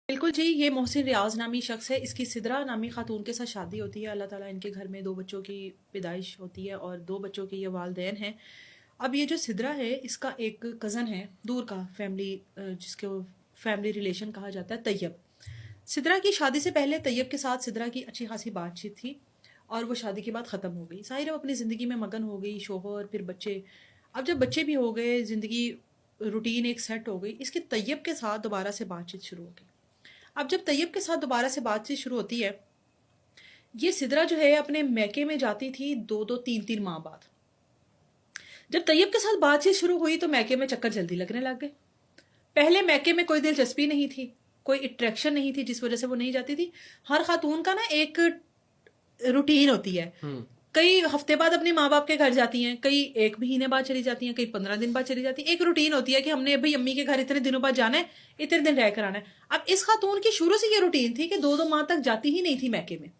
बिल्कुल जी, ये मोहसिन रियाज नामी शख्स है। इसकी सिदरा नामी खातून के साथ शादी होती है। अल्लाह ताला इनके घर में 2 बच्चों की पैदाइश होती है और 2 बच्चों के ये वालिदैन हैं। अब ये जो सिदरा है, इसका एक कज़न है दूर का फैमिली, जिसको फैमिली रिलेशन कहा जाता है, तैयब। सिदरा की शादी से पहले तैयब के साथ सिदरा की अच्छी खासी बातचीत थी और वो शादी के बाद ख़त्म हो गई। ज़ाहिर है वो अपनी ज़िंदगी में मगन हो गई, शोहर फिर बच्चे। अब जब बच्चे भी हो गए, ज़िंदगी रूटीन एक सेट हो गई, इसकी तैयब के साथ दोबारा से बातचीत शुरू हो गई। अब जब तैयब के साथ दोबारा से बातचीत शुरू होती है, ये सिदरा जो है अपने मैके में जाती थी 2-2 3-3 माह बाद। जब तैयब के साथ बातचीत शुरू हुई तो मैके में चक्कर जल्दी लगने लग गए। पहले मैके में कोई दिलचस्पी नहीं थी, कोई अट्रैक्शन नहीं थी जिस वजह से वो नहीं जाती थी। हर खातून का ना एक रूटीन होती है। कई हफ्ते बाद अपने माँ बाप के घर जाती हैं, कई 1 महीने बाद चली जाती हैं, कई 15 दिन बाद चली जाती हैं। एक रूटीन होती है कि हमने भाई अम्मी के घर इतने दिनों बाद जाना है, इतने दिन रह कर आना है। अब इस खातून की शुरू से ये रूटीन थी कि 2-2 माह तक जाती ही नहीं थी मैके में,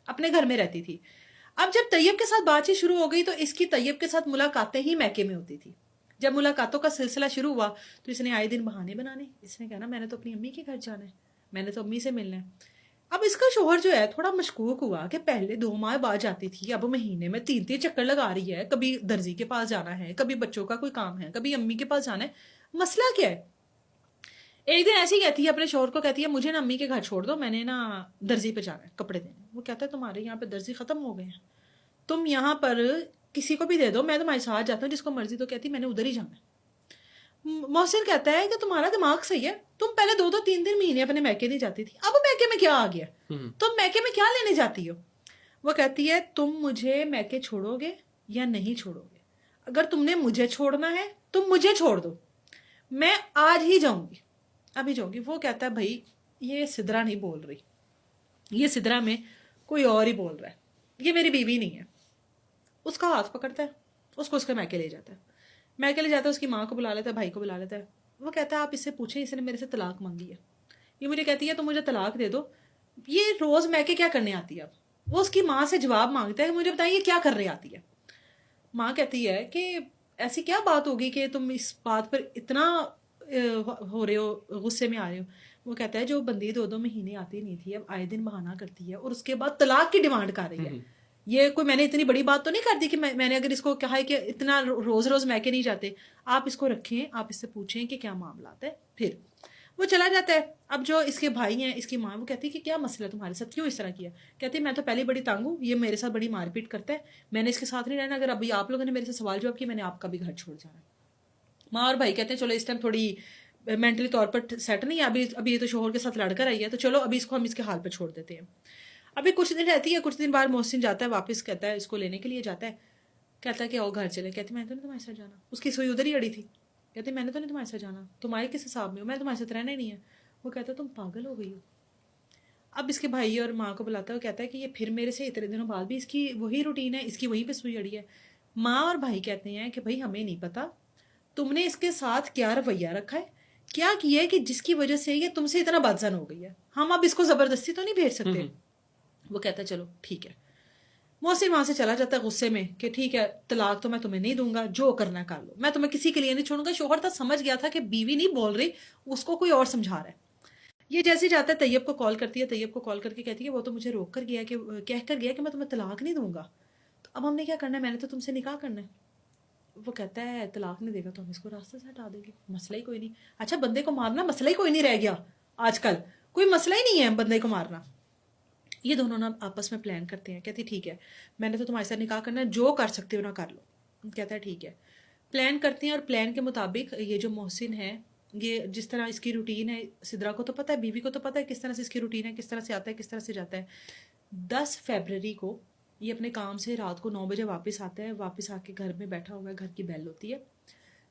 अपने घर में रहती थी। अब जब तैयब के साथ बातचीत शुरू हो गई तो इसकी तैयब के साथ मुलाकातें ही मैके में होती थी। जब मुलाकातों का सिलसिला शुरू हुआ तो इसने आए दिन बहाने बनाने। इसने कहा ना, मैंने तो अपनी अम्मी के घर जाना है, मैंने तो अम्मी से मिलना है। अब इसका शोहर जो है थोड़ा मशकूक हुआ कि पहले 2 माह बाद जाती थी, अब महीने में 3-3 चक्कर लगा रही है। कभी दर्जी के पास जाना है, कभी बच्चों का कोई काम है, कभी अम्मी के पास जाना है। मसला क्या है? एक दिन ऐसी कहती है अपने शोहर को, कहती है मुझे ना अम्मी के घर छोड़ दो, मैंने ना दर्जी पे जाना है कपड़े देने। वो कहता है तुम्हारे यहाँ पे दर्जी खत्म हो गए हैं, तुम यहाँ पर किसी को भी दे दो, मैं तुम्हारे साथ जाता हूँ जिसको मर्जी। तो कहती मैंने उधर ही जाना है। मोहसिन कहता है कि तुम्हारा दिमाग सही है, तुम पहले 2-2 3-3 महीने अपने मैके नहीं जाती थी, अब मैके में क्या आ गया? तुम मैके में क्या लेने जाती हो? वो कहती है तुम मुझे मैके छोड़ोगे या नहीं छोड़ोगे? अगर तुमने मुझे छोड़ना है तुम मुझे छोड़ दो, मैं आज ही जाऊंगी, अभी जाऊंगी। वो कहता है भाई ये सिदरा नहीं बोल रही, ये सिदरा में कोई और ही बोल रहा है, ये मेरी बीवी नहीं है। उसका हाथ पकड़ता है, उसको उसके मैके ले जाता है। मैके ले जाता है, उसकी माँ को बुला लेता है, भाई को बुला लेता है। वो कहता है आप इससे पूछें, इसने मेरे से तलाक मांगी है। ये मुझे कहती है तो मुझे तलाक दे दो। ये रोज मैके क्या करने आती है? अब वो उसकी माँ से जवाब मांगता है, मुझे बताइए क्या करने आती है? माँ कहती है कि ऐसी क्या बात होगी कि तुम इस बात पर इतना हो रहे हो, गुस्से में आ रहे हो? वो कहता है जो बंदी 2-2 महीने आती नहीं थी, अब आए दिन बहाना करती है और उसके बाद तलाक की डिमांड कर रही है। ये कोई मैंने इतनी बड़ी बात तो नहीं कर दी कि मैंने अगर इसको कहा है कि इतना रोज रोज मैके नहीं जाते। आप इसको रखें, आप इससे पूछें कि क्या मामला है। फिर वो चला जाता है। अब जो इसके भाई हैं, इसकी माँ, वो कहती है कि क्या मसला तुम्हारे साथ, क्यों इस तरह किया? कहती है मैं तो पहले बड़ी तंग हूँ, ये मेरे साथ बड़ी मारपीट करता है, मैंने इसके साथ नहीं रहना। अगर अभी आप लोगों ने मेरे से सवाल जवाब किया, मैंने आपका भी घर छोड़ जाना है। माँ और भाई कहते हैं चलो इस टाइम थोड़ी मेंटली तौर पर सेट नहीं है, अभी अभी ये तो शोहर के साथ लड़कर आई है, तो चलो अभी इसको हम इसके हाल पर छोड़ देते हैं। अभी कुछ दिन रहती है, कुछ दिन बाद मोहसिन जाता है वापस, कहता है इसको लेने के लिए जाता है। कहता है कि आओ घर चले। कहती मैं तो नहीं तुम्हारे साथ जाना, उसकी सुई उधर ही अड़ी थी। कहती मैंने तो नहीं तुम्हारे साथ जाना, तुम आए किस हिसाब में हो, मैं तुम्हारे साथ रहना ही नहीं है। वो कहता है तुम पागल हो गई हो। अब इसके भाई और माँ को बुलाता है, वो कहता है कि ये फिर मेरे से इतने दिनों बाद भी इसकी वही रूटीन है, इसकी वहीं पे सुई अड़ी है। माँ और भाई कहते हैं कि भाई हमें नहीं पता तुमने इसके साथ क्या रवैया रखा है, क्या किया है कि जिसकी वजह से ये तुमसे इतना बदजन हो गई है, हम अब इसको जबरदस्ती तो नहीं भेज सकते। वो कहता है चलो ठीक है। मोहसिन वहां से चला जाता है गुस्से में कि ठीक है तलाक तो मैं तुम्हें नहीं दूंगा, जो करना कर लो, मैं तुम्हें किसी के लिए नहीं छोड़ूंगा। शोहर तो समझ गया था कि बीवी नहीं बोल रही, उसको कोई और समझा रहा है। ये जैसे जाता है तैयब को कॉल करती है, तैयब को कॉल करके कहती है वो तो मुझे रोक कर गया कि कह कर गया कि मैं तुम्हें तलाक नहीं दूंगा, तो अब हमने क्या करना है, मैंने तो तुमसे निकाह करना है। वो कहता है तलाक नहीं देगा तो हम इसको रास्ते से हटा देंगे, मसला ही कोई नहीं। अच्छा बंदे को मारना मसला ही कोई नहीं रह गया आजकल, कोई मसला ही नहीं है बंदे को मारना। ये दोनों ना आपस में प्लान करते हैं। कहती ठीक है मैंने तो तुम्हारे साथ निकाह करना है, जो कर सकते हो ना कर लो। कहता है ठीक है। प्लान करते हैं और प्लान के मुताबिक ये जो मोहसिन है, ये जिस तरह इसकी रूटीन है, सिदरा को तो पता है, बीवी को तो पता है किस तरह से इसकी रूटीन है, किस तरह से आता है, किस तरह से जाता है। 10 फरवरी को ये अपने काम से रात को 9 बजे वापस आता है। वापस आके घर में बैठा हुआ है, घर की बेल होती है।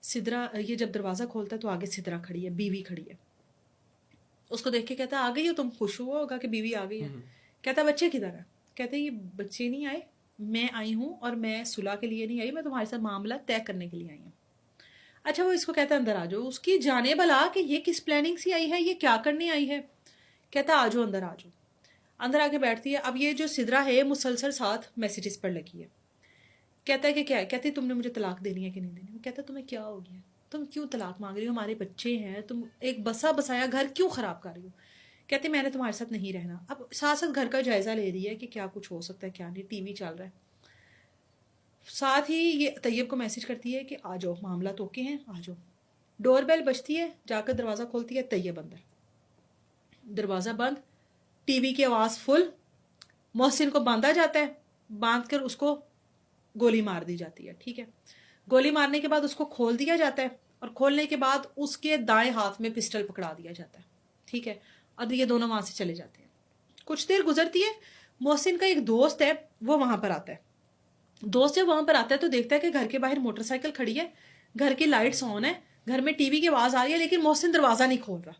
सिदरा ये जब दरवाज़ा खोलता है तो आगे सिदरा खड़ी है, बीवी खड़ी है। उसको देख के कहता है आ गई हो तुम, खुश हुआ होगा कि बीवी आ गई है। कहता बच्चे किधर है? कहते ये बच्चे नहीं आए, मैं आई हूँ और मैं सुलह के लिए नहीं आई, मैं तुम्हारे साथ मामला तय करने के लिए आई हूँ। अच्छा वो इसको कहता है अंदर आ जाओ। उसकी जाने भला कि ये किस प्लानिंग से आई है, ये क्या करने आई है। कहता आ जाओ अंदर आ जाओ। अंदर आके बैठती है। अब ये जो सिदरा है मुसलसल साथ मैसेजेस पर लगी है। कहता है कि क्या है? कहती है तुमने मुझे तलाक देनी है कि नहीं देनी? वो कहता है तुम्हें क्या हो गया, तुम क्यों तलाक मांग रही हो, हमारे बच्चे हैं, तुम एक बसा बसाया घर क्यों खराब कर रही हो? کہتے میں نے تمہارے ساتھ نہیں رہنا. اب ساتھ ساتھ گھر کا جائزہ لے رہی ہے کہ کیا کچھ ہو سکتا ہے کیا نہیں, ٹی وی چل رہا ہے. ساتھ ہی یہ طیب کو میسج کرتی ہے کہ آ جاؤ, معاملات اوکے ہیں, آ جاؤ. ڈور بیل بجتی ہے, جا کر دروازہ کھولتی ہے, طیب اندر. دروازہ بند, ٹی وی کی آواز فل. محسن کو باندھا جاتا ہے, باندھ کر اس کو گولی مار دی جاتی ہے. ٹھیک ہے, گولی مارنے کے بعد اس کو کھول دیا جاتا ہے, اور کھولنے کے بعد اس کے دائیں ہاتھ میں پسٹل پکڑا دیا جاتا ہے. ٹھیک ہے, اب یہ دونوں وہاں سے چلے جاتے ہیں. کچھ دیر گزرتی ہے, محسن کا ایک دوست ہے وہ وہاں پر آتا ہے. دوست جب وہاں پر آتا ہے تو دیکھتا ہے کہ گھر کے باہر موٹر سائیکل کھڑی ہے, گھر کی لائٹس آن ہے, گھر میں ٹی وی کی آواز آ رہی ہے, لیکن محسن دروازہ نہیں کھول رہا.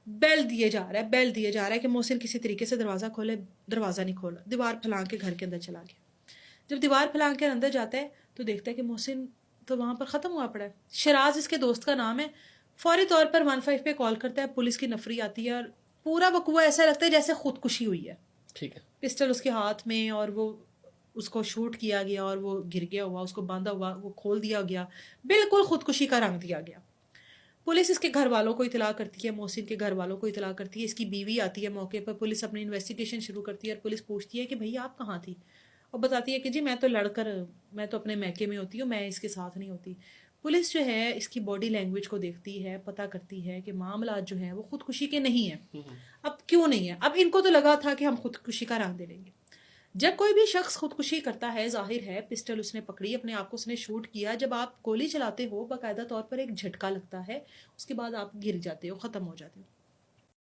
بیل دیے جا رہا ہے کہ محسن کسی طریقے سے دروازہ کھولے, دروازہ نہیں کھولا. دیوار پھلانگ کے گھر کے اندر چلا گیا. جب دیوار پھلانگ کے اندر جاتا ہے تو دیکھتا ہے کہ محسن تو وہاں پر ختم ہوا پڑا ہے. شراز اس کے دوست کا نام ہے. فوری طور پر 15 پہ کال کرتا ہے, پولیس کی نفری آتی ہے, اور پورا وقوع ایسا لگتا ہے جیسے خودکشی ہوئی ہے. ٹھیک ہے, پسٹل اس کے ہاتھ میں, اور وہ اس کو شوٹ کیا گیا, اور وہ گر گیا ہوا, اس کو باندھا ہوا, وہ کھول دیا گیا, بالکل خودکشی کا رنگ دیا گیا. پولیس اس کے گھر والوں کو اطلاع کرتی ہے, محسن کے گھر والوں کو اطلاع کرتی ہے. اس کی بیوی آتی ہے موقع پر, پولیس اپنی انویسٹیگیشن شروع کرتی ہے, اور پولیس پوچھتی ہے کہ بھئی آپ کہاں تھی, اور بتاتی ہے کہ جی میں تو اپنے میکے میں ہوتی ہوں, میں اس کے ساتھ نہیں ہوتی. پولیس جو ہے اس کی باڈی لینگویج کو دیکھتی ہے, پتہ کرتی ہے کہ معاملات جو ہیں وہ خودکشی کے نہیں ہیں. اب کیوں نہیں ہے, اب ان کو تو لگا تھا کہ ہم خودکشی کا رنگ دے لیں گے. جب کوئی بھی شخص خودکشی کرتا ہے, ظاہر ہے پسٹل اس نے پکڑی, اپنے آپ کو اس نے شوٹ کیا, جب آپ گولی چلاتے ہو باقاعدہ طور پر ایک جھٹکا لگتا ہے, اس کے بعد آپ گر جاتے ہو, ختم ہو جاتے ہو.